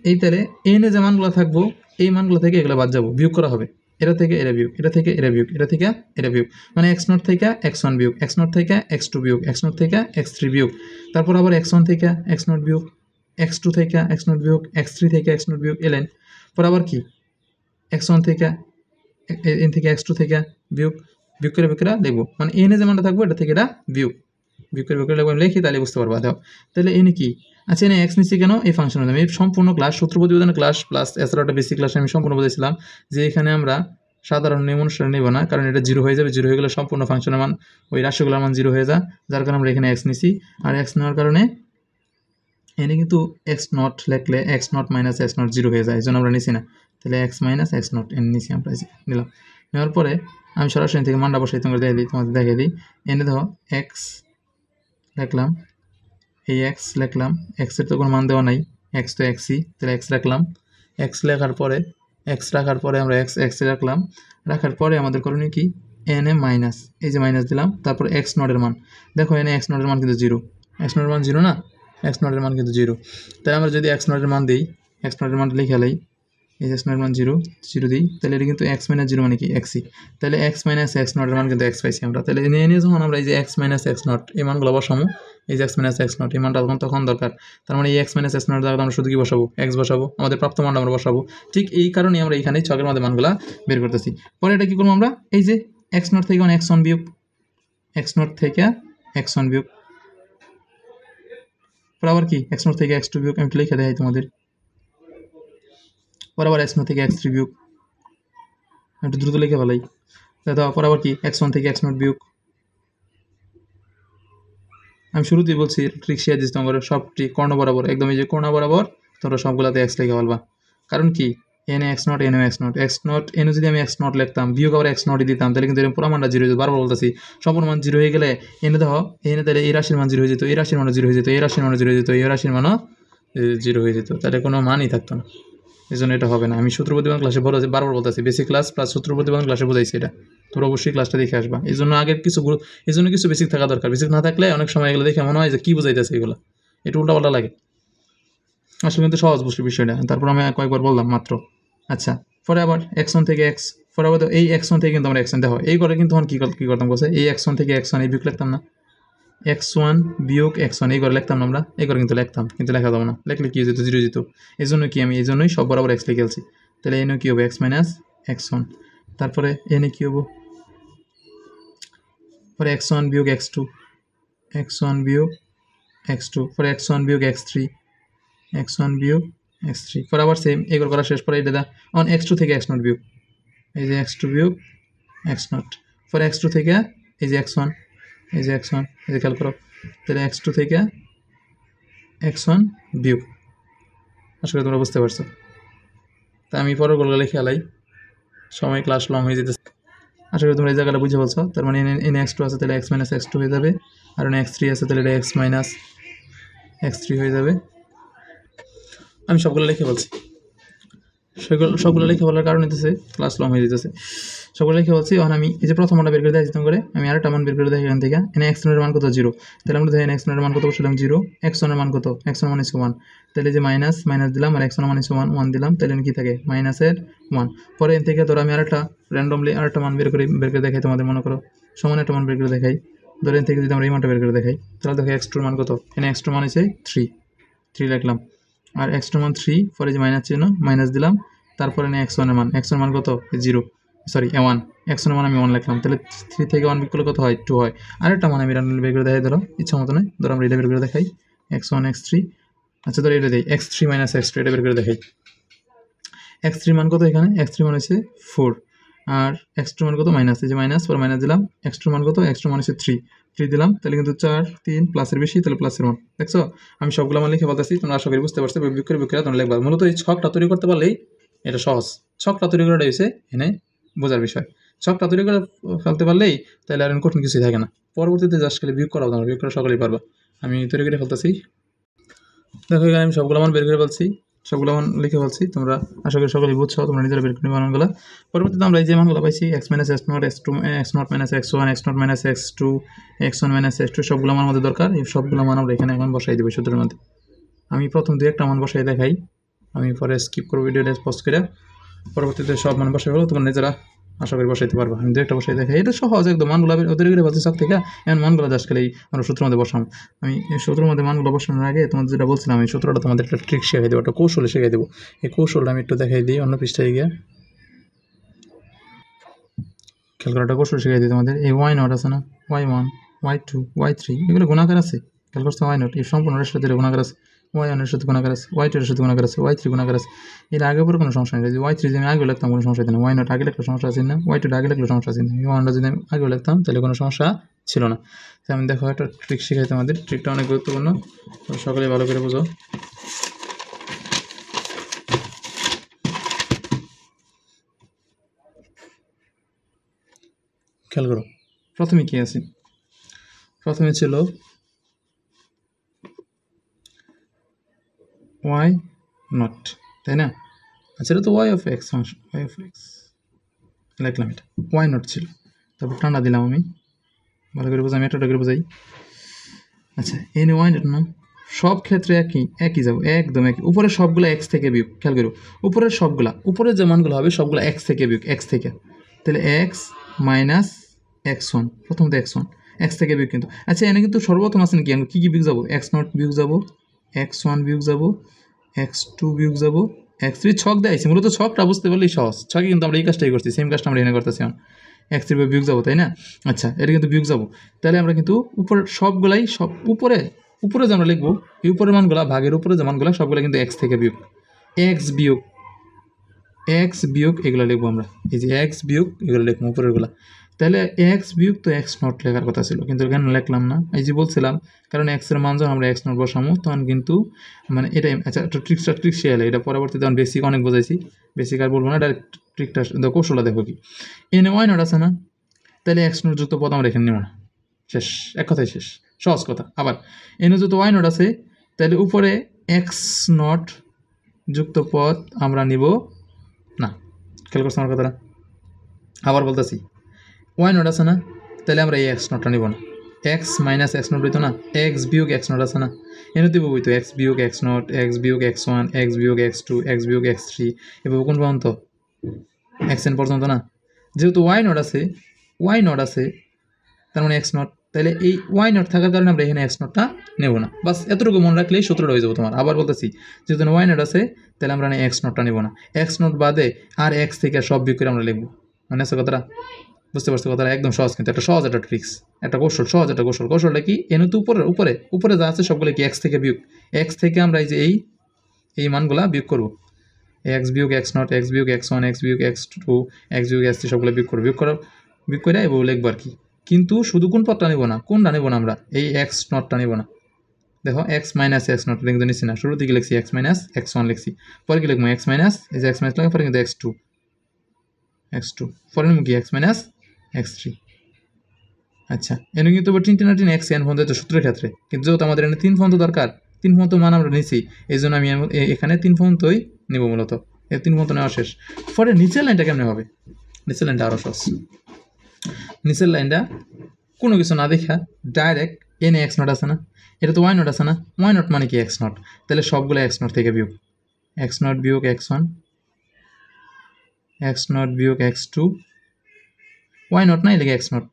এই তাহলে এনে যে মানগুলো থাকবো এই মানগুলো থেকে এগুলো বাদ যাবো, বিয়োগ করা হবে, এটা থেকে এরা বিয়োগ, এটা থেকে এরা বিয়োগ, এটা থেকে এরা বিয়োগ, মানে এক্স নট থেকে এক্স ওয়ান বিয়োগ, এক্স নট থেকে এক্স টু বিয়োগ, এক্স নট থেকে এক্স থ্রি বিয়োগ, তারপর আবার এক্স ওয়ান থেকে এক্স নট বিয়োগ, এক্স টু থেকে এক্স নট বিয়োগ, এক্স থ্রি থেকে এক্স নট বিয়োগ, এলেন পর আবার কি এক্স ওয়ান থেকে এন থেকে এক্স টু থেকে বিয়োগ, বিয়োগ করে লিখবো, মানে এনে যে মানটা থাকবো এটা থেকে এটা বিয়োগ, বিয়োগ করে লিখবো, আমি লিখি তাহলে বুঝতে পারবা। দেখো তাহলে এনে কি, আচ্ছা এনে এক্স নিচ্ছি কেন, এই ফাংশনের আমি সম্পূর্ণ ক্লাস সূত্র প্রতিবেদনের ক্লাস প্লাস এছাড়াও একটা বেসিক ক্লাসে আমি সম্পূর্ণ বুঝেছিলাম যে এখানে আমরা সাধারণ নিয়ম অনুসারে নেব না, কারণ এটা জিরো হয়ে যাবে, জিরো হয়ে গেলে সম্পূর্ণ ফাংশনের মান ওই রাশিগুলোর মান জিরো হয়ে যায়, যার কারণে আমরা এখানে এক্স নিছি, আর এক্স নেওয়ার কারণে এনে কিন্তু এক্স নট লিখলে x naught minus x not zero হয়ে যায়, এই জন্য আমরা নিছি না, তাহলে x minus x not an নিছি আমরা, নিলাম, নেওয়ার পরে আমি সরাসরি থেকে মানটা বসাই তোমাদের দেখে দিই, এনে দেখো এক্স লিখলাম, এই এক্স লিখলাম, এক্সের তো কোনো মান দেওয়া নাই, এক্স তো এক্সই, তাহলে এক্স রাখলাম, এক্স লেখার পরে এক্স রাখার পরে আমরা এক্স রাখলাম, রাখার পরে আমাদের করণীয় কি এন এ মাইনাস, এই যে মাইনাস দিলাম, তারপর এক্স নটের মান, দেখো এনে এক্স নটের মান কিন্তু জিরো, এক্স নটের মান জিরো না, এক্স নটের মান কিন্তু জিরো, তাহলে আমরা যদি এক্স নটের মান দিই, এক্স নটের মানটা লিখে লাই, এই যে এক্স নটের মান জিরো দিই, তাহলে এটা কিন্তু এক্স মাইনাস জিরো মানে কি এক্সই, তাহলে এক্স মাইনাস এক্স নটের মান কিন্তু এক্স পাইছি আমরা, তাহলে নিয়ে যখন আমরা এই যে এক্স মাইনাস এক্স নট এই মানগুলো বসাবো, এই যে এক্স মাইনাস এক্স নট এই মানটা তখন দরকার, তার মানে এই এক্স মাইনাস এক্স নট দ্বারা আমরা শুধু কি বসাবো, এক্স বসাবো, আমাদের প্রাপ্ত মানটা আমরা বসাবো, ঠিক এই কারণেই আমরা এইখানে ছকের মধ্যে মানগুলা বের করতেছি। পরে এটা কি করবো আমরা, এই যে এক্স নট থেকে এক্স ওয়ান বিয়োগ, এক্স নট থেকে এক্স ওয়ান বিয়োগ, পরে আবার কি এক্স নট থেকে এক্স টু বিয়োগ, আমি লিখে দেখাই তোমাদের, পরে আবার এক্স নট থেকে এক্স থ্রি বিয়োগ, একটু দ্রুত লিখে ফেলাই, পরে আবার কি এক্স ওয়ান থেকে এক্স নট বিয়োগ, আমি শুরুতেই বলছি ট্রিক শেয়ার দিচ্ছি তোমার, সব ট্রিক কর্ণ বরাবর একদম, এই যে কর্ণ বরাবর তোমরা সবগুলাতে এক্স লিখে ফেলবা, কারণ কি এনে এক্স নট এনে এক্স নট, এক্স নট এনে যদি আমি এক্স নট লিখতাম বিয়োগ আবার এক্স নটই দিতাম, তাহলে কিন্তু এরকম পুরো মানটা জিরো হয়ে যেত, বারবার বলতেছি সম্পূর্ণ মান জিরো হয়ে গেলে এনে দেখো এনে তাহলে এই রাশির মান জিরো হয়ে যেত, এই রাশির মানও জিরো হয়ে যেত, এই রাশির মানও জিরো হয়ে যেত, এই রাশির মানও জিরো হয়ে যেত, তাহলে কোনো মানই থাকতো না, এই জন্য এটা হবে না। আমি সূত্র প্রতিপাদন ক্লাসে বারবার বলতেছি, বেসিক ক্লাস প্লাস সূত্র প্রতিপাদন ক্লাসে বোঝাইছি, এটা তোমরা অবশ্যই ক্লাসটা দেখে আসবা, এই জন্য আগের কিছু বেসিক থাকা দরকার, বেসিক না থাকলে অনেক সময় এগুলো দেখে মনে হয় যে কী বোঝাইতেছে এগুলো, এটা উল্টাপাল্টা লাগে, আসলে কিন্তু সহজ বুঝলি বিষয়টা, তারপর আমি কয়েকবার বললাম মাত্র। আচ্ছা পরে আবার এক্স ওয়ান থেকে এক্স, পরে আবার এই এক্স ওয়ান থেকে কিন্তু আমরা এক্স ওয়ান দেখো এই করে কিন্তু তখন কী করতাম বলছে, এই এক্স ওয়ান থেকে এক্স ওয়ান এই বিয়োগ লিখতাম না, এক্স ওয়ান বিয়োগ এক্স ওয়ান এই করে লিখতাম না আমরা, এই করে কিন্তু লিখতাম, কিন্তু লেখা যাবো না, লিখলে কী যেত জিরো যেত, এই জন্য কি আমি এই জন্যই সব বরাবর এক্স লিখে গেছি, তাহলে এনে কী হবে এক্স মাইনাস এক্স ওয়ান, তারপরে এনে কী হবো, পরে এক্স ওয়ান বিয়োগ এক্স টু, এক্স ওয়ান বিয়োগ এক্স টু, পরে এক্স ওয়ান বিয়োগ এক্স থ্রি, এক্স ওয়ান বিয়োগ এক্স থ্রি, পরে আবার সেম এগুলো করা শেষ, পরে এটা অন এক্স টু থেকে এক্স নট বিয়োগ, এই যে এক্স টু বিয়োগ এক্স নট, পরে এক্স টু থেকে এই যে এক্স ওয়ান, এই যে এক্স ওয়ান, এই যে খেয়াল করো, তাহলে এক্স টু থেকে এক্স ওয়ান বিয়োগ, আশা করি তোমরা বুঝতে পারছো। তা আমি পরের গোলগুলো লিখে আলাই, সময় ক্লাস লং হয়ে যেতেছে, আশা করি তোমরা এই জায়গাটা বুঝে বলছো, তার মানে এন এক্স টু আছে তাহলে এক্স মাইনাস এক্স টু হয়ে যাবে, আর এন এক্স থ্রি আছে তাহলে এটা এক্স মাইনাস এক্স থ্রি হয়ে যাবে, আমি সবগুলো লিখে বলছি, সবগুলো লিখে বলার কারণ হতেছে ক্লাস লং হয়ে যেতেছে। সবগুলো লিখে বলছি। এখন আমি এই যে প্রথম মানটা বের করে দেয় করে আমি আরেকটা মান বের করে দেয় এখান থেকে। এনে x1 এর মান কত 0, তাহলে আমরা দেখেন x1 এর মান কত বসালাম 0, x1 এর মান কত, x1 মান হচ্ছে 1, তাহলে যে মাইনাস দিলাম আর x1 মান হচ্ছে 1 দিলাম, তাহলে কি থাকে মাইনাসের 1। পরে এর থেকে ধরো আমি আরেকটা র্যান্ডমলি আরেকটা মান বের করে দেখাই তোমাদের, মনে করো সমান একটা মান বের করে দেখাই। ধরো এর থেকে যদি আমরা এই মানটা বের করে দেখাই, তাহলে দেখো x2 এর মান কত, এখানে x2 মান হচ্ছে 3 লিখলাম, আর x2 মান 3, পরে যে মাইনাস চিহ্ন মাইনাস দিলাম, তারপরে x1 এর মান কত 0, সরি 1, x1 এর মান আমি 1 লিখলাম, তাহলে 3 থেকে 1 বিয়োগ করলে কত হয় 2 হয়। আরেকটা মান আমি র্যান্ডমলি বের করে দেখাই, ধরো ইচ্ছা মতো নয়, ধরো আমরা এটা বের করে দেখাই x1 x3, আচ্ছা ধরো এটা দেই x3 - x2, এটা বের করে দেখাই। x3 মান কত, এখানে x3 মান হচ্ছে 4, আর x2 মান কত মাইনাস, এই যে মাইনাস, পরে মাইনাস দিলাম, x2 মান কত, x2 মান হচ্ছে 3 দিলাম, তাহলে কিন্তু 4 3 প্লাসের বেশি, তাহলে প্লাসের 1। দেখছো আমি সবগুলো মান লিখে বলতেছি, তোমরা আশা করি বুঝতে পারছো। বিয়োগ করে তোমরা লিখবা। মূলত এই ছকটা তৈরি করতে পারলেই এটা সহজ। ছকটা তৈরি করাটা হচ্ছে এনে বোঝার বিষয়। ছকটা তৈরি করে ফেলতে পারলেই তাহলে আর কঠিন কিছুই থাকে না। পরবর্তীতে জাস্ট খালি বিয়োগ করাও, তোমরা বিয়োগ করা সকলেই পারবা। আমি তৈরি করে ফেলতেছি। দেখো এখানে আমি সবগুলো মান বের করে ফেলছি, সবগুলো মান লিখে ফেলছি। তোমরা আশা করি সকলেই বুঝছো, তোমরা নিজেরা বের করে মানগুলো। পরবর্তীতে আমরা এই যে মানগুলো পাইছি x - x0, x2, x0 - x1, x0 - x2, x1 - x2, সবগুলো মান আমাদের দরকার। এই সবগুলো মান আমরা এখানে এখন বসাই দেবো সূত্রের মধ্যে। আমি প্রথম দুই একটা মান বসাই দেখাই, আমি পরে স্কিপ করবো ভিডিওটা পজ করে। পরবর্তীতে সব মান বসাই হলো, তোমরা নিজেরা আশা করি বসাইতে পারবো। আমি দু একটা বসাই দেখাই, এটা সহজ একদম। মানগুলো ওদের করে বলছি সব থেকে, এখন মানগুলো জাস্ট খালি আমরা সূত্রের মধ্যে বসাম। আমি এই সূত্রের মধ্যে মানগুলো বসানোর আগে তোমাদের যেটা বলছিলাম, আমি সূত্রটা তোমাদের একটা ট্রিক শেখাই দেবো, একটা কৌশলে শেখাই দেবো। এই কৌশলটা আমি একটু দেখাই দিই অন্য পৃষ্ঠায় গিয়ে। খেয়াল করে একটা কৌশল শেখাই দিই তোমাদের। এই y0 আছে না, y1 y2 y3 এগুলো গুণাকার আছে। খেয়াল করছো y0 এই সম্পূর্ণ রাশির সাথে গুণাকার আছে, y1 এর সাথে গুণাকার আছে, y2 এর সাথে গুণাকার আছে, y3 গুণাকার আছে। এর আগে পরে কোনো সমস্যা নেই। যদি y3 যদি আমি আগে লিখতাম কোনো সমস্যা ছিল না, y0 আগে লিখলে সমস্যা আছে না, y2 আগে লিখলে সমস্যা আছে না, y1 যদি আমি আগে লিখতাম তাহলে কোনো সমস্যা ছিল না। আমি দেখো একটা ট্রিক শেখাই তোমাদের, ট্রিকটা অনেক গুরুত্বপূর্ণ, সকলেই ভালো করে বুঝো। খেয়াল করো প্রথমে কি আছে, প্রথমে ছিল y0, তাই না? আচ্ছা এটা তো y of x function, y of x লিখলাম, এটা y0 ছিল। তারপর টানা দিলাম আমি, ভালো করে বোঝাই, আমি একটা করে বোঝাই। আচ্ছা এনে y0 না, সব ক্ষেত্রে একই যাবো, একদম একই। উপরের সবগুলো x থেকে বিয়োগ, খেয়াল করো উপরের সবগুলা, উপরের যে মানগুলো হবে সবগুলো x থেকে বিয়োগ, x থেকে, তাহলে x - x1, প্রথমত x1 x থেকে বিয়োগ কিন্তু। আচ্ছা এনে কিন্তু সর্বপ্রথম আছে নাকি, কি কি বিয়োগ যাবো, x0 বিয়োগ যাবো, x1 বিয়োগ যাবো, x2 বিয়োগ যাবো, x3 ছক দেয়ছে। মূলত ছকটা বুঝতে পারলেই সহজ। ছকে কিন্তু আমরা এই কাজটাই করছি, সেম কাজটা আমরা এখানে করতেছি। x3 বিয়োগ যাবো, তাই না? আচ্ছা এটা কিন্তু বিয়োগ যাবো, তাহলে আমরা কিন্তু উপরের সবগুলাই, সব উপরে যে আমরা লিখবো এই উপরের মানগুলা, ভাগের উপরে যে মানগুলা সবগুলো কিন্তু x থেকে বিয়োগ, x বিয়োগ এগুলো লিখবো আমরা। এই যে x বিয়োগ এগুলো লিখবো উপরেরগুলা। তাহলে x বিয়োগ তো x0 লেখার কথা ছিল, কিন্তু এখানে লিখলাম না। এই যে বলছিলাম, কারণ x এর মান যখন আমরা x0 বসামো তখন কিন্তু মানে এটাই। আচ্ছা একটা ট্রিক শেয়ালে, এটা পরবর্তীতে তখন বেসিক অনেক বোঝাইছি, বেসিক আর বলবো না, ডাইরেক্ট ট্রিকটা কৌশলটা দেখো কি। এনে y0 আছে না, তাহলে x0 যুক্ত পদ আমরা এখানে নেব না, শেষ, এক কথাই শেষ, সহজ কথা। আবার এনে যত y0 আছে, তাহলে উপরে x0 যুক্ত পদ আমরা নিব না। খেয়াল করছো আমার কথাটা? আবার বলতেছি, y0 আছে না, তাহলে আমরা এই x0টা নিব না। x - x0 হইতো না, x বিয়োগ x0 আছে না, এনে দিব বইতো x বিয়োগ x0, x বিয়োগ x1, x বিয়োগ x2, x বিয়োগ x3, এভাবে কোন পর্যন্ত, xn পর্যন্ত না। যেহেতু y0 আছে তার মানে x0, তাহলে এই y0 থাকার কারণে আমরা এখানে x0টা নেব না। বাস এতটুকু মনে রাখলেই সূত্রটা হয়ে যাবে তোমার। আবার বলতেছি, যেহেতু y0 আছে তাহলে আমরা x0টা নেব না, x0 বাদে আর x থেকে সব বিয়োগ করে আমরা লিখবো। মানে আছে কথাটা, বুঝতে পারছো কথাটা? একদম সহজ, কিন্তু একটা সহজ একটা ট্রিক্স, একটা কৌশল, সহজ একটা কৌশল। কৌশলটা কি, এনে তো উপরে যা আছে সবগুলো কি x থেকে বিয়োগ, x থেকে আমরা এই যে এই মানগুলা বিয়োগ করবো, x বিয়োগ x0, x বিয়োগ x1, x বিয়োগ x2, x বিয়োগ x3 সবগুলো বিয়োগ করে এবং লিখবো আর কি। কিন্তু শুধু কোন পদটা নেব না, কোনটা নেব না আমরা, এই x0টা নেব না। দেখো x - x0 কিন্তু নিচ্ছি না, শুরু থেকে লিখছি x - x1 লিখছি, পরে কি লিখবো x এই যে x লাগে, পরে কিন্তু x2 পরে নেব কি x - x3। আচ্ছা এনে কিন্তু টিন x n পর্যন্ত সূত্রের ক্ষেত্রে, কিন্তু যেহেতু আমাদের এখানে 3 পর্যন্ত দরকার, 3 পর্যন্ত মান আমরা নিছি, এই জন্য আমি এখানে 3 পর্যন্তই নেব। মূলত এই 3 পর্যন্ত নেওয়া শেষ। পরে নিচের লাইনটা কেমনে হবে, নিচের লাইনটা আরও সহজ। নিচের লাইনটা কোনো কিছু না দেখা ডাইরেক্ট এনে এক্স নট আছে না, এটা তো ওয়াই নট আছে না, ওয়াই নট মানে কি এক্স নট, তাহলে সবগুলো এক্স নট থেকে বিয়োগ, এক্স নট বিয়োগ এক্স ওয়ান, এক্স নট বিয়োগ এক্স টু, ওয়াই নট না এদিকে এক্স নট।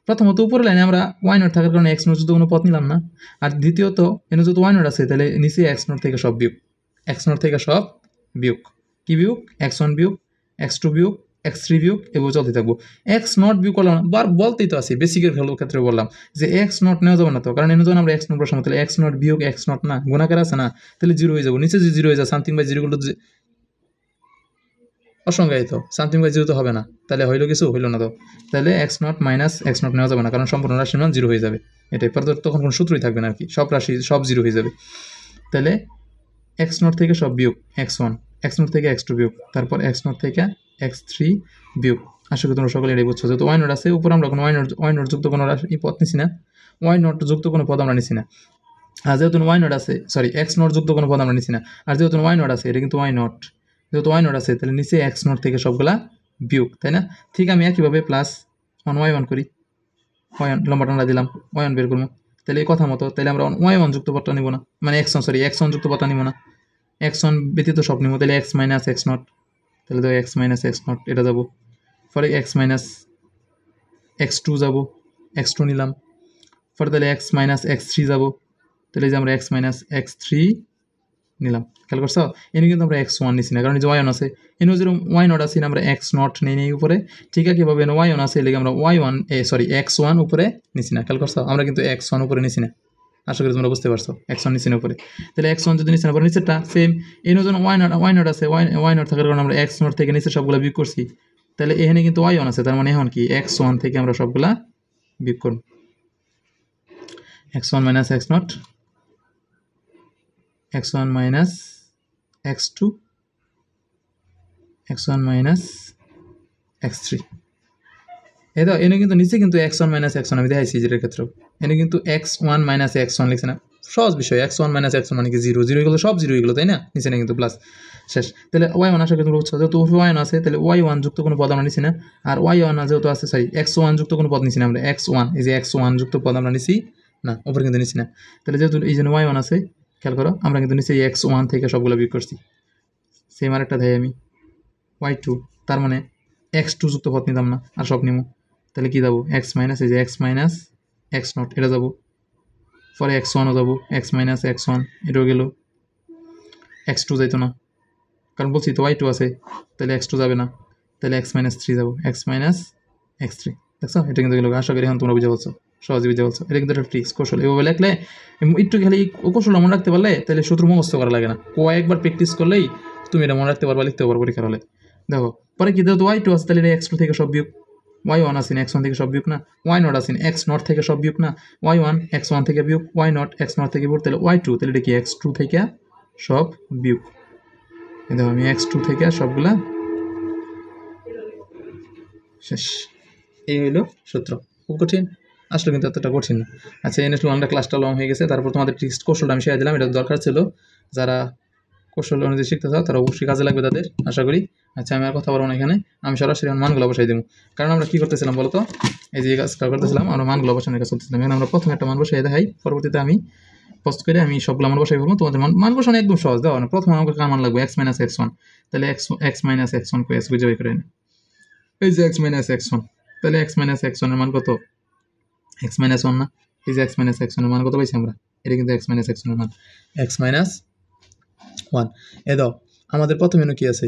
প্রথমত উপরের লাইনে আমরা ওয়াই নট থাকার কারণে এক্স নট যুক্ত কোনো পথ নিলাম না, আর দ্বিতীয়ত এনে যদি ওয়াই নট আছে তাহলে নিচে এক্স নট থেকে সব বিয়োগ, এক্স নট থেকে সব বিয়োগ, কি বিয়োগ, এক্স ওয়ান বিয়োগ, এক্স টু বিয়োগ, এক্স থ্রি বিয়োগ, এভাবে চলতে থাকবো। এক্স নট বিয়োগ করলাম বার বলতেই তো আছি, বেসিকের ক্ষেত্রে বললাম যে এক্স নট নেওয়া যাবে না তো, কারণ এনে যখন আমরা এক্স নট বসাবো তাহলে এক্স নট বিয়োগ এক্স নট না গুণাকার আছে না, তাহলে জিরো হয়ে যাবো, নিচে যে জিরো হয়ে যায় সামথিং বাই জিরোগুলো অসংজ্ঞায়িত, সামথিং বাই জিরো তো হবে না, তাহলে হইলো কিছু হইলো না তো, তাহলে x naught minus x not নেওয়া যাবে না, কারণ সম্পূর্ণ রাশির মান জিরো হয়ে যাবে, এটাই পরে তখন কোনো সূত্রই থাকবে না আর কি, সব রাশি সব জিরো হয়ে যাবে। তাহলে এক্স নট থেকে সব বিয়োগ, এক্স ওয়ান, এক্স নট থেকে এক্স টু বিয়োগ, তারপর এক্স নট থেকে এক্স থ্রি বিয়োগ। আশা করি তোমরা সকলে এটাই বুঝছো, যেহেতু ওয়াই নট আছে উপর আমরা কোনো ওয়াই নট যুক্ত কোনো রাশি পথ নিছি না, ওয়াই নট যুক্ত কোনো পদ আমরা নিছি না, আর যেহেতু ওয়াই নট আছে সরি এক্স নট যুক্ত কোনো পদ আমরা নিছি না, আর যেহেতু ওয়াই নট আছে এটা কিন্তু ওয়াই নট, যেহেতু ওয়াই নট আছে তাহলে নিচে এক্স নট থেকে সবগুলা বিয়োগ, তাই না? ঠিক আমি একইভাবে প্লাস ওয়ান ওয়াই ওয়ান করি, ওয়াই ওয়ান লম্বা টানা দিলাম, ওয়াই ওয়ান বের করবো, তাহলে এই কথা মতো তাহলে আমরা ওয়াই ওয়ান যুক্ত পদটা নিব না, মানে x one sorry x one যুক্ত পদটা নিব না, এক্স ওয়ান ব্যতীত সব নিব, তাহলে এক্স মাইনাস এক্স নট, তাহলে তো এক্স মাইনাস এক্স নট এটা যাবো, পরে এক্স মাইনাস এক্স টু যাবো, এক্স টু নিলাম, পরে তাহলে এক্স মাইনাস এক্স থ্রি যাবো, তাহলে যে আমরা এক্স মাইনাস এক্স থ্রি নিলাম, খেয়াল করছো? এনে কিন্তু আমরা এক্স ওয়ান নিছি না, কারণ যে ওয়াই ওয়ান আছে, এনে যেরকম ওয়াই নট আছে আমরা এক্স নট নেই নেই উপরে, ঠিক আছে কীভাবে ওয়াই ওয়ান আছে এলে আমরা y one sorry x one উপরে নিছি না, খেয়াল করছো? আমরা কিন্তু এক্স ওয়ান উপরে নিছি না, আশা করি তোমরা বুঝতে পারছো, এক্স ওয়ান নিচে উপরে, তাহলে এক্স ওয়ান যদি নিচে না পরে নিচেরটা সেম, এনে যখন ওয়াই নট আছে ওয়াই নট থাকার কারণে আমরা এক্স নট থেকে নিচে সবগুলো বিয়োগ করছি, তাহলে এখানে কিন্তু ওয়াই ওয়ান আছে, তার মানে এখন কি এক্স ওয়ান থেকে আমরা সবগুলা বিয়োগ করব, x one minus x naught, x one minus x two, x one minus x three, এই তো এনে কিন্তু নিচে কিন্তু x one minus x one আমি দেখাইছি যেটার ক্ষেত্রেও, এনে কিন্তু x one minus x one লিখছে না, সহজ বিষয়, x one minus x one মানে কি জিরো, জিরো এগুলো সব জিরো এগুলো, তাই না? নিচে না কিন্তু প্লাস শেষ, তাহলে ওয়াই ওয়ান আশা করি তোমরা বুঝছো, যেহেতু ওয়াই ওয়ান আছে তাহলে ওয়াই ওয়ান যুক্ত কোনো পদ আমরা নিছি না, আর ওয়াই ওয়ান যেহেতু আছে সরি এক্স ওয়ান যুক্ত কোনো পদ নিছি না আমরা, এক্স ওয়ান এই যে এক্স ওয়ান যুক্ত পদ আমরা নিছি না, উপরে কিন্তু নিছি না, তাহলে যেহেতু এই জন্য ওয়াই ওয়ান আছে খেয়াল করো আমরা কিন্তু নিচে এক্স ওয়ান থেকে সবগুলো বিয়োগ করছি, সেম আরেকটা দেয় আমি ওয়াই টু, তার মানে এক্স টু যুক্ত পদ নিতাম না আর সব নিব, তাহলে কী যাবো এক্স মাইনাস এই যে এক্স মাইনাস এক্স নট এটা যাবো, পরে এক্স ওয়ানও যাবো এক্স মাইনাস এক্স ওয়ান এটাও গেল, এক্স টু যাইতো না কারণ বলছি তো ওয়াই টু আছে, তাহলে এক্স টু যাবে না, তাহলে এক্স মাইনাস থ্রি যাবো, এক্স মাইনাস এক্স থ্রি, দেখছো এটা কিন্তু গেল, আশা করি এখন তোমরা বুঝে বলছো, সহজে বুঝে বলছো, এটা কিন্তু একটা ট্রিক্স কৌশল, এভাবে লিখলে একটু খালি কৌশল মনে রাখতে পারলে তাহলে সূত্র মুখস্থ করা লাগে না, কয়েকবার প্র্যাকটিস করলেই তুমি এটা মনে রাখতে পারবা, লিখতে পারবো পরীক্ষার হলে। দেখো পরে কি যেহেতু ওয়াই টু আছে তাহলে এটা এক্স টু থেকে সব বিয়োগ, ওয়াই ওয়ান আসেন এক্স ওয়ান থেকে সব বিয়োগ না, ওয়াই নট আসেন এক্স নট থেকে সব বিয়োগ না, ওয়াই ওয়ান এক্স ওয়ান থেকে বিয়োগ, ওয়াই নট এক্স নট থেকে বিয়োগ, তাহলে ওয়াই টু তাহলে এটা কি এক্স টু থেকে সব বিয়োগ, দেখো আমি এক্স টু থেকে সবগুলা শেষ, এই হইল সূত্র, খুব কঠিন আসলে কিন্তু এতটা কঠিন না। আচ্ছা এনে আমরা ক্লাসটা লং হয়ে গেছে, তারপর তোমাদের ট্রিক্স কৌশলটা আমি শেয়ার দিলাম, এটা দরকার ছিল, যারা কৌশল অনুযায়ী শিখতে চাও তারা অবশ্যই কাজে লাগবে তাদের আশা করি। আচ্ছা আমি আর কথা বলবো না এখানে, আমি সরাসরি মানগুলো বসাই দেবো, কারণ আমরা কী করতেছিলাম বলতো, এই যে কাজটা করতেছিলাম আমরা মানগুলো বসানোর কাজ করতেছিলাম, এখানে আমরা প্রথমে একটা মান বসাই দেখাই, পরবর্তীতে আমি পোস্ট করে আমি সবগুলো মান বসাই বলবো, তোমাদের মান বসানো একদম সহজ, দাও না প্রথমে আমাকে কার মান লাগবে এক্স মাইনাস এক্স ওয়ান, তাহলে এক্স মাইনাস এক্স ওয়ান করে খুঁজে বের করে নি, এই যে এক্স মাইনাস এক্স ওয়ান, তাহলে এক্স মাইনাস এক্স ওয়ানের মান কত, এক্স মাইনাস ওয়ান না, এই যে এক্স মাইনাস এক্স ওয়ানের মান কত পাইছি আমরা, এটা কিন্তু এক্স মাইনাস এক্স ওয়ানের মান এক্স মাইনাস ওয়ান, এ দাও আমাদের প্রথমে কি আছে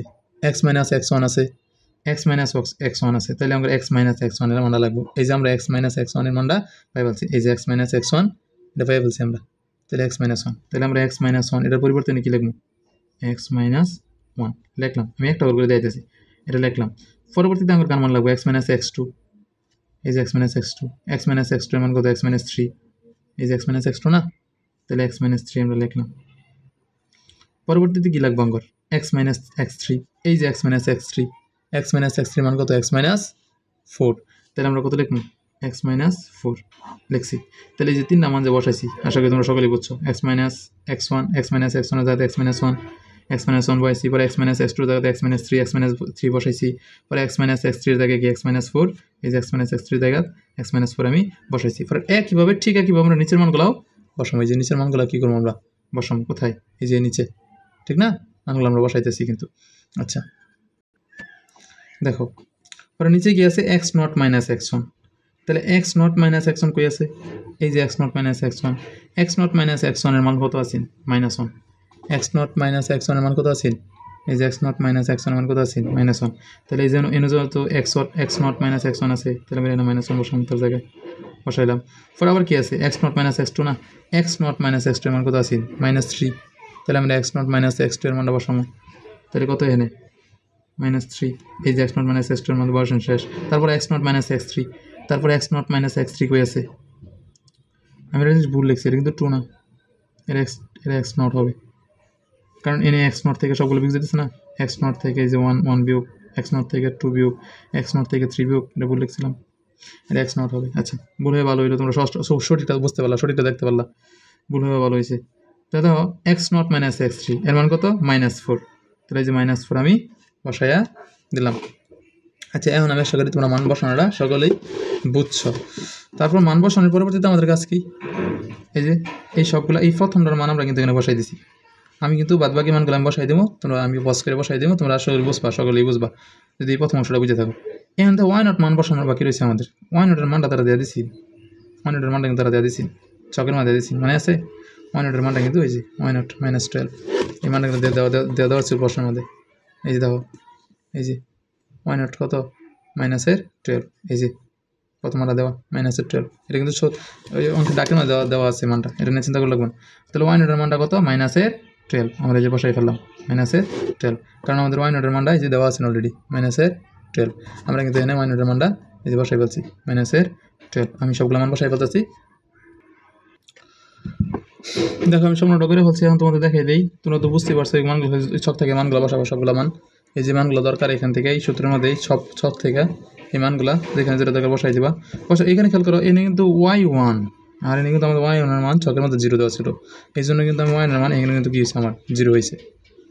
এক্স মাইনাস এক্স ওয়ান আছে, এক্স মাইনাস এক্স ওয়ান আছে, তাহলে আমরা এক্স মাইনাস এক্স ওয়ানের মানটা লাগবে, এই যে আমরা এক্স মাইনাস এক্স ওয়ানের মানটা পাই বলছি, এই যে এক্স মাইনাস এক্স ওয়ান এটা পাই বলছি আমরা, তাহলে এক্স মাইনাস ওয়ান, তাহলে আমরা এক্স মাইনাস ওয়ান এটার পরিবর্তে কি লিখবো এক্স মাইনাস ওয়ান লিখলাম, আমি একটা করে দিতেছি এটা লিখলাম, পরবর্তীতে আমার কার মান লাগবে এক্স মাইনাস এক্স টু, এই যে x minus x two, x minus x two এর মান কত এক্স মাইনাস থ্রি, এই যে এক্স মাইনাস এক্স টু না, তাহলে এক্স মাইনাস থ্রি আমরা লিখলাম, পরবর্তীতে কী লাগবে আমার এক্স মাইনাস এক্স থ্রি, এই যে x minus x three, x minus x three মান কত এক্স মাইনাস ফোর, তাহলে আমরা কত লিখবো এক্স মাইনাস ফোর লিখছি, তাহলে এই যে তিনটা মান যে বসাইছি আশা করি তোমরা সকলেই বুঝছো, X minus x one, X minus x one যাতে X minus one, X minus one বসাইছি, পরে এক্স মাইনাস এক্স টু জায়গাতে এক্স মাইনাস থ্রি বসাইছি, পরে এক্স মাইনাস এক্স থ্রির জায়গায় কি এক্স মাইনাস ফোর, এই যে এক্স মাইনাস এক্স থ্রির জায়গা এক্স মাইনাস ফোর আমি বসাইছি। পরে একইভাবে ঠিক একইভাবে আমরা নিচের মানগুলোও বসাবো। এই যে নিচের মানগুলো কী করবো আমরা বসাবো কোথায়, এই যে নিচে, ঠিক না, মানগুলো আমরা বসাইতেছি কিন্তু। আচ্ছা দেখো পরে নিচে কি আছে X naught minus x one, তাহলে x naught minus x one কই আছে, এই যে X naught minus x one, X naught minus X ওয়ানের মান কত আছে minus one, X naught minus X ওয়ানের মান কত আছে, এই যে এক্স নট মাইনাস এক্স ওয়ানের মান কত আছে মাইনাস ওয়ান। তাহলে এই যে এনে তো x naught minus x one আছে, তাহলে আমি এনে মাইনাস ওয়ান বসাম তার জায়গায় বসাইলাম। পরে আবার কি আছে X naught minus x two না, X naught minus x two এর মান কত আছে মাইনাস থ্রি, তাহলে আমরা X naught minus x two এর মানটা বসাবো, তাহলে কত এনে মাইনাস থ্রি, এই যে X naught minus x two এর মান বসানো শেষ। তারপরে X naught minus x three, তারপরে X naught minus x three কই আছে, আমি এটা ভুল লিখছি, এটা কিন্তু টু না, এটা এক্স নট হবে, কারণ এনে এক্স নট থেকে সবগুলো বিয়োগ যেতেছে না, এক্স নট থেকে এই যে ওয়ান বিয়োগ, এক্স নট থেকে টু বিয়োগ, এক্স নট থেকে থ্রি বিয়োগ, এটা ভুল লিখছিলাম, এটা এক্স নট হবে। আচ্ছা ভুল হয়ে ভালো হইলো, তোমরা সঠিকটা বুঝতে পারলা, সঠিকটা দেখতে পারলা, ভুল হয়ে ভালো হয়েছে। তাহলে দেখো x naught minus x three এর মান কত মাইনাস ফোর, তাহলে এই যে মাইনাস ফোর আমি বসাইয়া দিলাম। আচ্ছা এখন আমি আশা করি তোমরা মান বসানোটা সকলেই বুঝছো। তারপর মান বসানোর পরবর্তীতে আমাদের কাছে কি, এই যে এই সবগুলো এই প্রথমটার মান আমরা কিন্তু এখানে বসাই দিছি, আমি কিন্তু বাদবাকি মানগুলো আমি বসাই দেবো, তোমরা আমি পজ করে বসাই দেবো, তোমরা আসলে বুঝবা, সকলেই বুঝবা যদি এই প্রথম অংশটা বুঝে থাকো। এখান থেকে ওয়াই নট মান বসানোর বাকি রয়েছে আমাদের, ওয়াই নটের মানটা তারা দেওয়া দিছি, ওয়াই নটের মানটা কিন্তু তারা দেওয়া দিছি, চকের মান দেওয়া দিছি, মানে আছে ওয়াই নটের মানটা কিন্তু এই যে ওয়াই নট মাইনাস 12, এই মানটা কিন্তু দেওয়া ছিল প্রশ্নের মধ্যে, এই যে দেখো এই যে ওয়াই নট কত মাইনাসের 12, এই যে প্রথম মানটা দেওয়া মাইনাসের 12, এটা কিন্তু ওই অঙ্কের ডাকের মধ্যে দেওয়া আছে মানটা, এটা নিয়ে চিন্তা করে লাগবে না। তাহলে ওয়াই নটের মানটা কত মাইনাসের 12, আমরা এই যে বসাই ফেললাম মাইনাসের 12, কারণ আমাদের ওয়াই নটের মানটা এই যে দেওয়া আছে অলরেডি মাইনাসের 12, আমরা কিন্তু এনে ওয়াই নটের মানটা এই যে বসাই ফেলছি মাইনাসের 12, আমি সবগুলো মান বসাই ফেলতেছি। দেখো আমি সম্পূর্ণটা করে ফেলছি, এখন তোমাদের দেখাই দিই, তোমরা তো বুঝতেই পারছো এই মানগুলো ছক থেকে মানগুলো বসাবো, সবগুলো মান এই যে মানগুলো দরকার এখান থেকে এই সূত্রের মধ্যে এই সব ছক থেকে এই মানগুলো যেখানে যেটা দরকার বসাই দিবা। এখানে খেয়াল করো এনে কিন্তু ওয়াই ওয়ান, আর এনে কিন্তু আমাদের ওয়াই ওয়ানের মান ছকের মধ্যে জিরো দেওয়া ছিল, এই জন্য কিন্তু আমি ওয়াই ওয়ানের মান এখানে কিন্তু কী হয়েছে আমার জিরো হয়েছে,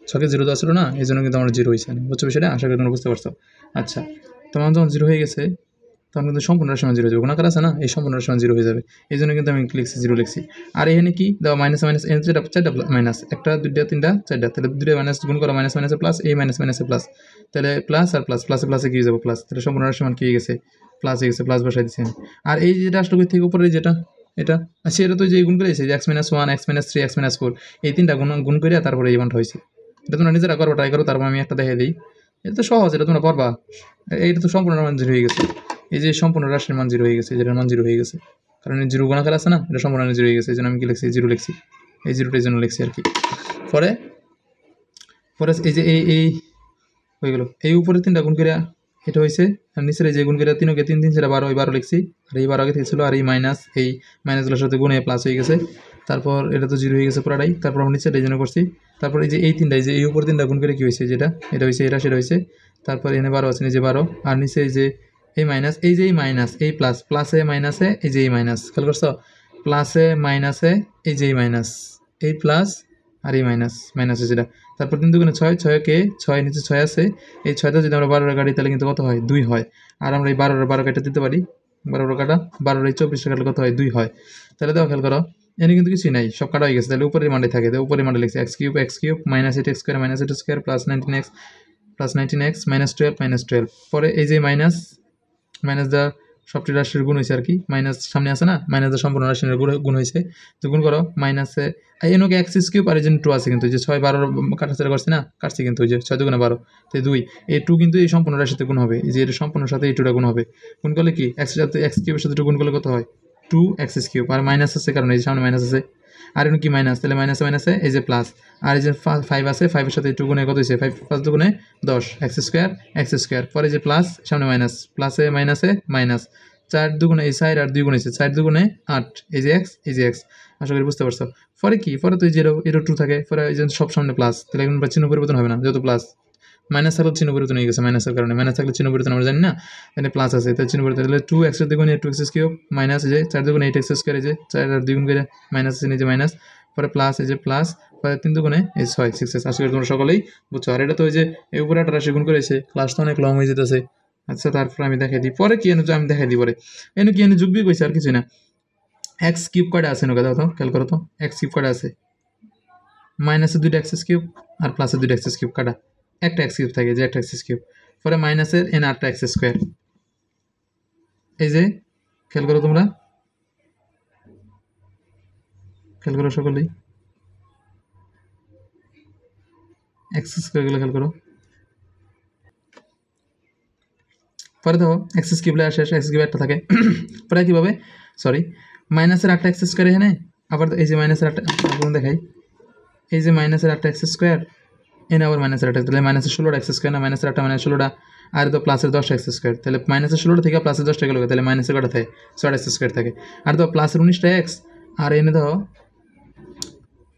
ছকে জিরো দেওয়া ছিল না, এই জন্য কিন্তু আমার জিরো হয়েছে, বুঝছো বিষয়টা, আশা করি তোমরা বুঝতে পারছো। আচ্ছা তোমার যখন জিরো হয়ে গেছে তখন কিন্তু সম্পূর্ণ রাশি মান জিরো হয়ে যাবে, গুণাকার আছে না, এই সম্পূর্ণ রাশি মান জিরো হয়ে যাবে, এই জন্য কিন্তু আমি লিখছি জিরো লিখছি। আর এখানে কি দেওয়া মাইনাস মাইনাস এন চারটা মাইনাস, একটা দুইটা তিনটা চারটা, তাহলে দুইটা মাইনাস গুণ করা মাইনাস মাইনাসে প্লাস, এই মাইনাস মাইনাসে প্লাস, তাহলে প্লাস আর প্লাস প্লাসে প্লাসে কি হয়ে যাবে প্লাস, তাহলে সম্পূর্ণ রাশি মান কি হয়ে গেছে প্লাস হয়ে গেছে, প্লাস বসাই দিচ্ছেন। আর এই যেটা আসলে থেকে উপরে যেটা এটা আচ্ছা এটা তো যে গুণ করে যে x minus one X minus three x minus four, এই তিনটা গুণ করে তারপরে এই মানটা হয়েছে, এটা তোমরা নিজেরা করো, ট্রাই করো, তারপর আমি একটা দেখাই দিই, এটা তো সহজ, এটা তোমরা পারবা, এইটা তো সম্পূর্ণ মান জিরো হয়ে গেছে, এই যে সম্পূর্ণ রাশির মান জিরো হয়ে গেছে, যেটার মান জিরো হয়ে গেছে, কারণ জিরো গুণাকার আছে না, এটা সম্পূর্ণ জিরো হয়ে গেছে, এই জন্য আমি কি লিখছি জিরো লিখছি, এই জিরোটার জন্য লিখছি আর কি। পরে এই যে এই হয়ে গেল, এই উপরে তিনটা গুণ করে এটা হয়েছে, আর নিচের যে গুণ করে তিনকে তিন তিন সেটা 12, ওই 12 লিখছি, আর এই 12 আগে থেকে ছিল, আর এই মাইনাসগুলোর সাথে গুণে প্লাস হয়ে গেছে, তারপর এটা তো জিরো হয়ে গেছে পুরাটাই, তারপর আমরা নিচেটা এই জন্য করছি, তারপর এই যে এই তিনটা এই যে এই উপর তিনটা গুণ করে কী হয়েছে যেটা এটা হয়েছে এটা সেটা হয়েছে, তারপর এনে 12 আছে নিচে 12, আর নিচে এই যে এই মাইনাস এই যে এই মাইনাস এই প্লাস প্লাসে মাইনাসে এই যে এই মাইনাস, খেয়াল করছো প্লাসে মাইনাসে এই যে এই মাইনাস এই প্লাস আর এই মাইনাস যেটা, তারপর 3 দুগুণে 6, 6কে 6 নিচে 6 আছে, এই 6টা যদি আমরা 12 কাটি তাহলে কিন্তু কত হয় 2 হয়, আর আমরা এই 12 কাটা দিতে পারি, 12 কাটা 12 এই 24 কাটলে কত হয় 2 হয়, তাহলে দেখো খেয়াল করো এনে কিন্তু কিছুই নাই, সব কাটা হয়ে গেছে, তাহলে উপরের মানটাই থাকে, উপরের মানটা লিখছি x cube minus 8x square minus 8 square plus 19x minus 12 পরে এই যে মাইনাস দ্য সবটি রাশির গুণ হয়েছে আর কি, মাইনাস সামনে আছে না, মাইনাস দ্য সম্পূর্ণ রাশির গুণ হয়েছে, তো গুণ করো মাইনাসে এনকে এক্স কিউব আর এই জন্য 2 আছে, কিন্তু যে 6 12 কাটাছাড়া করছি না, কাটছি কিন্তু ওই যে 6 দুগুণে 12 তো 2, এই 2 কিন্তু এই সম্পূর্ণ রাশিতে গুণ হবে, এই যে এর সম্পূর্ণ সাথে এই 2টা গুণ হবে, গুণ করলে কি এক্স কিউবের সাথে 2 গুণ করলে কত হয় 2x কিউব, আর মাইনাস আছে কারণ এই সামনে মাইনাস আছে, আর এখানে কি মাইনাস, তাহলে মাইনাসে এই যে প্লাস, আর এই যে 5 আছে 5-এর সাথে 2 গুণে কত হয়েছে 5 5 দুগুণে 10 x স্কোয়ার, পরে যে প্লাস সামনে মাইনাস, প্লাসে মাইনাসে মাইনাস, 4 দুগুণে এই 4 আর 2 গুণ হয়েছে 4 দুগুণে 8, এই যে x, আশা করি বুঝতে পারছো। পরে কি পরে তো এই যে এরও 2 থাকে, পরে এই যে সব সামনে প্লাস, তাহলে এখন চিহ্ন পরিবর্তন হবে না যেহেতু প্লাস, মাইনাস থাকলে চিহ্ন পরিবর্তন হয়ে গেছে মাইনাসের কারণে, মাইনাস থাকলে চিহ্ন পরিবর্তন আমরা জানি না, এখানে প্লাস আছে তাহলে চিহ্ন পরিবর্তন, তাহলে 2x এর দ্বিগুণ 2x কিউব মাইনাস এই যে 4 দ্বিগুণ 8x স্কয়ার, এই যে 4 আর দ্বিগুণ করে মাইনাস আছে এই যে মাইনাস, পরে প্লাস এই যে প্লাস, পরে 3 দুগুণে এই 6 6x। আশা করি তোমরা সকলেই বুঝছো। আর এটা তো ওই যে এই উপরে 18 রাশি গুণ করেছে, ক্লাস তো অনেক লং হয়ে যেতেছে। আচ্ছা তারপর আমি দেখাই দিই পরে কি এনে, আমি দেখাই দিই পরে এনে কি এনে যোগবি কইছে আর কিছু না। x কিউব কয়টা আছে নকা দাও তো খেয়াল করো তো, x কিউব কয়টা আছে, মাইনাসের 2টা x কিউব আর প্লাসের 2টা x কিউব কাটা, একটা x কিউব থাকে যে একটা x কিউব, পরে মাইনাসের এনে 8টা x স্কয়ার, এই যে খেয়াল করো তোমরা, খেয়াল করো সকলেই x স্কয়ার গুলো খেয়াল করো, পরে দেখো x কিউব লে আসে, x কিউব একটা থাকে, পরে কিভাবে সরি মাইনাসের 8টা x স্কয়ার এখানে, আবার এই যে মাইনাসের 8টা দেখাই, এই যে মাইনাসের 8টা x স্কয়ার এনে আবার মাইনাসের 8টা, তাহলে মাইনাসের 16টা x স্কয়ার না, মাইনাসের 8টা মানে 16টা, আর তো প্লাসের 10টা x স্কয়ার, তাহলে মাইনাসের 16টা থেকে প্লাসের 10টা গেল, তাহলে মাইনাসের কটা থাকে 6টা x স্কয়ার থাকে, আর তো প্লাসের 19টা x, আর এনে দাও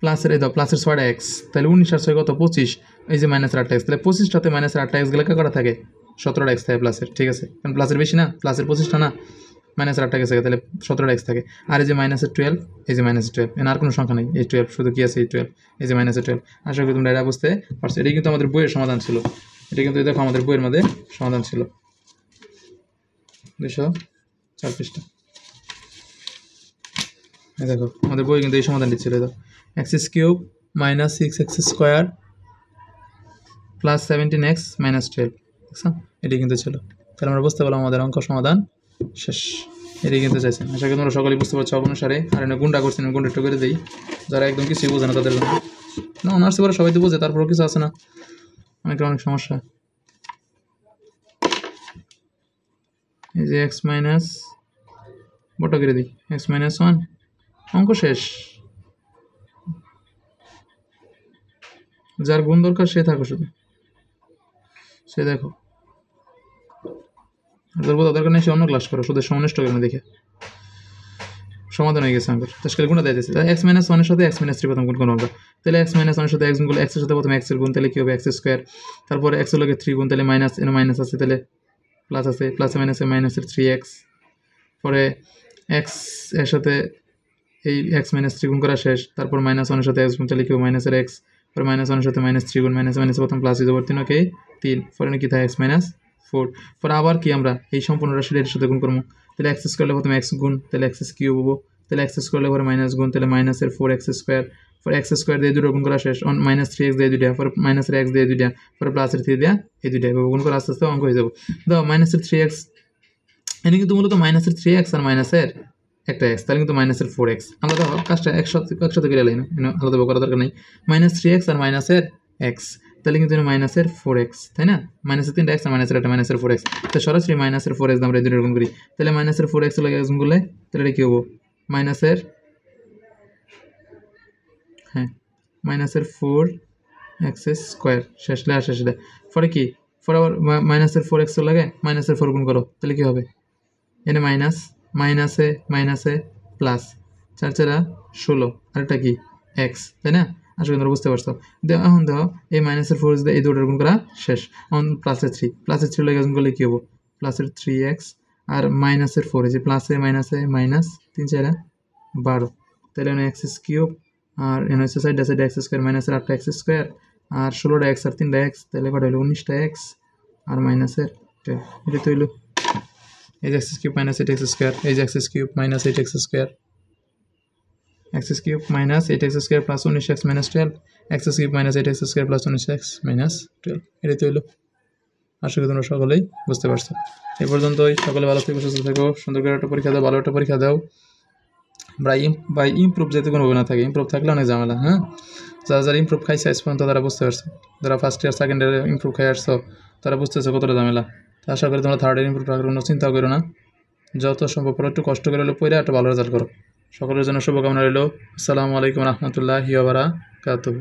প্লাসের এই দাও প্লাসের 6টা x, তাহলে 19 আর 6 কত 25, এই যে মাইনাসের 8টা x, তাহলে 25টাতে মাইনাসের 8টা x গেলে কটা থাকে 17টা x থাকে প্লাসের, ঠিক আছে, কারণ প্লাসের বেশি না, প্লাসের 25টা না, মাইনাসের 8টা গেছে তাহলে 17টা x থাকে, আর এই যে মাইনাসের 12, এই যে মাইনাসের 12 এখানে আর কোনো সংখ্যা নেই, এই 12 শুধু কি আছে এই 12, এই যে মাইনাসের 12। আশা করি তোমরা এটা বুঝতে পারছো। এটাই কিন্তু আমাদের বইয়ের সমাধান ছিল, এটা কিন্তু দেখো আমাদের বইয়ের মধ্যে সমাধান ছিল 204 পৃষ্ঠা। এই দেখো আমাদের বই কিন্তু এই সমাধানটি ছিল, দেখো x cube minus 6x square plus 17x minus 12, বুঝছো এটাই কিন্তু ছিল। তাহলে আমরা বুঝতে পারলাম আমাদের অঙ্ক সমাধান শেষ, এটাই কিন্তু চাইছেন। আশা করি তোমরা সকলেই বুঝতে পারছো অনুসারে। আর এনে গুণটা করছেন, গুণটা একটু করে দিই, যারা একদম কিছুই বোঝে না তাদের জন্য, না অনার্সে করে সবাই তো বোঝে, তারপরেও কিছু আছে না অনেক অনেক সমস্যা। এই যে এক্স মাইনাস বড় করে দিই, এক্স মাইনাস 1, অঙ্ক শেষ। যার গুণ দরকার সে থাকো শুধু, সে দেখো, যার বোঝা দরকার নেই সে অন্য ক্লাস করো, শুধু সমনিষ্ঠ করে না দেখে সমাধান হয়ে গেছে আমাদের। তাহলে গুণটা দিয়েছে এক্স মাইনাস 1 এর সাথে এক্স মাইনাস 3 প্রথম গুণ করবো আমরা, তাহলে এক্স মাইনাস 1 এর সাথে এক্স গুণ করলে এক্স এর সাথে প্রথমে এক্স এর গুণ, তাহলে কি হবে এক্স স্কোয়ার, তারপরে এক্স এর লগে 3 গুণ, তাহলে মাইনাস এর মাইনাস আছে, তাহলে প্লাস আছে, প্লাসে মাইনাসে মাইনাসের 3x, পরে এক্স এর সাথে এই এক্স মাইনাস 3 গুণ করা শেষ, তারপর মাইনাস 1 এর সাথে এক্স গুণ, তাহলে কি হবে মাইনাসের এক্স, পরে মাইনাস 1 এর সাথে মাইনাস 3 গুণ, মাইনাস মাইনাস প্রথম প্লাস হয়ে যাবে 3, ওকে 3, পরে কি থাকে এক্স মাইনাস 4, পরে আবার কি আমরা এই সম্পূর্ণ রাশিটা এর সাথে গুণ করবো, তাহলে এক্স স্কোয়ার প্রথমে এক্স গুণ, তাহলে এক্স কিউব হবো, তাহলে এক্স স্কোয়ার পরে মাইনাস গুণ, তাহলে মাইনাসের 4x স্কোয়ার, পরে এক্স স্কোয়ার দিয়ে দুটো গুণ করা শেষ, মাইনাস 3x দিয়ে দুইটা, পরে মাইনাসের এক্স দিয়ে দুইটা, পরে প্লাসের 3 দেওয়া এই দুইটা, গুণ করে আস্তে আস্তে অঙ্ক হয়ে যাবো। দাও মাইনাসের 3x, এনে কিন্তু মূলত মাইনাসের 3x আর মাইনাসের একটা এক্স, তাহলে কিন্তু মাইনাসের 4x, আমরা দেখো কাজটা একসাথে করে লাইন আলাদা করার দরকার নেই, মাইনাস 3x আর মাইনাসের এক্স, তাহলে কিন্তু মাইনাসের 4x, তাই না, মাইনাসের 3টা এক্স আর মাইনাসের একটা মাইনাসের 4x, তো সরাসরি মাইনাসের 4x আমরা এই দুটো গুণ করি, তাহলে মাইনাসের 4x লাগে এক্স গুণ করলে তাহলে এটা কি হবো মাইনাসের, হ্যাঁ মাইনাসের 4x স্কোয়ার শেষ লে আসে সেটা, পরে কি পরে আবার মাইনাসের 4x লাগে মাইনাসের 4 গুণ করো, তাহলে কি হবে এনে মাইনাস মাইনাসে মাইনাসে প্লাস 4 4 16, আর এটা কি এক্স, তাই না, আশা করি তোমরা বুঝতে পারছো। এখন দেখো এই মাইনাসের 4 দিয়ে এই দুটোর গুণ করা শেষ, এখন প্লাসের 3 লাগে গুণ করলে কি হবো প্লাসের 3x আর মাইনাসের 4, এই যে প্লাসে মাইনাসে মাইনাস 3 4 12, তাহলে এখানে এক্স কিউব আর এখানে হচ্ছে সাইড সাইড এক্স স্কোয়ার, মাইনাসের 8টা এক্স স্কোয়ার আর 16টা এক্স আর 3টা এক্স, তাহলে কটা হলো 19টা এক্স আর মাইনাসের 12, এটা তো হইলো এই যে x cube minus 8x square, এই যে x cube minus 8x square, x cube minus 8x square plus 19x minus 12, x cube minus 8x square plus 19x minus 12, এটাই তো হইলো। আশা করি তোমরা সকলেই বুঝতে পারছো। এই পর্যন্তই, সকলে ভালো থেকো, সুস্থ থেকো, সুন্দর করে একটা পরীক্ষা দাও, ভালো একটা পরীক্ষা দাও। বাই ইমপ্রুভ যাতে কোনো না থাকে, ইমপ্রুভ থাকলে অনেক ঝামেলা। হ্যাঁ, যারা ইমপ্রুভ খাইছে আজ পর্যন্ত তারা বুঝতে পারছো, যারা ফার্স্ট ইয়ার সেকেন্ড ইয়ারে ইমপ্রুভ খাই আসছো তারা বুঝতেছো কতটা ঝামেলা। আশা করি তোমরা থার্ড ইয়ার ইমপ্রুভ রাখার কোনো চিন্তা করো না, যত সম্ভব একটু কষ্ট করে হলেও পড়ে একটা ভালো রেজাল্ট করো। সকলের জন্য শুভকামনা রইল। আসসালামু আলাইকুম রহমতুল্লাহি ওয়া বারাকাতুহু।